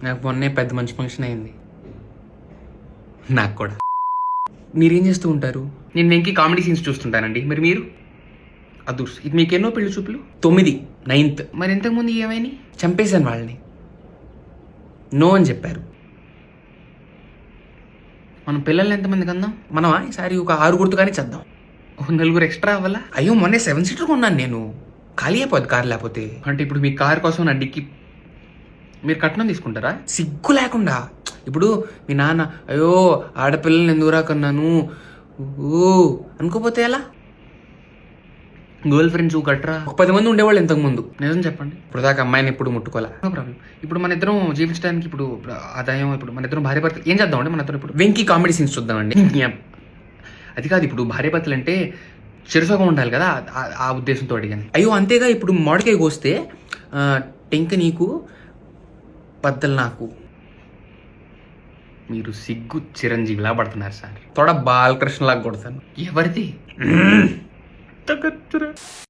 నాకు మొన్నే పెద్ద మంచి ఫంక్షన్ అయింది. నాకు కూడా. మీరేం చేస్తూ ఉంటారు? నేను వెంకీ కామెడీ సీన్స్ చూస్తుంటానండి. మరి మీరు? అదృష్. ఇది మీకు ఎన్నో పెళ్లి చూపులు? 9, 9th. మరి ఇంతకుముందు ఏమైనా? చంపేశాను వాళ్ళని. నో అని చెప్పారు. మనం పిల్లల్ని ఎంతమంది కందాం? మనమా ఈసారి ఒక 6 కానీ చేద్దాం. 4 ఎక్స్ట్రా అవ్వాలా? అయ్యో మొన్నే 7 సీటర్ కొన్నాను నేను. ఖాళీ అయిపోద్ది కారు లేకపోతే. అంటే ఇప్పుడు మీ కారు కోసం నా డిక్కి మీరు కట్నం తీసుకుంటారా? సిగ్గు లేకుండా. ఇప్పుడు మీ నాన్న అయ్యో ఆడపిల్లల్ని ఎందుకురా కన్నాను ఓ అనుకోపోతే ఎలా? గర్ల్ ఫ్రెండ్స్ కట్టరా. ఒక 10 మంది ఉండేవాళ్ళు ఇంతకుముందు. నిజం చెప్పండి. ఇప్పుడు దాకా అమ్మాయిని ఎప్పుడు ముట్టుకోలే. No problem. ఇప్పుడు మన ఇద్దరం జీవించడానికి ఇప్పుడు ఆదాయం ఇప్పుడు మన ఇద్దరం భార్య భర్తలు ఏం చేద్దామండి? మన ఇద్దరం ఇప్పుడు వెంకీ కామెడీ సీన్స్ చూద్దామండి. అది కాదు, ఇప్పుడు భార్య భర్తలు అంటే చిరుసగం ఉండాలి కదా, ఆ ఉద్దేశంతో అడిగాను. అయ్యో అంతేగా, ఇప్పుడు మామిడికాయ కోస్తే టెంక నీకు బద్దలు నాకు. మీరు సిగ్గు చిరంజీవిలా పడుతున్నారు సార్. తోడ బాలకృష్ణలాగా కొడతాను. ఎవరిది?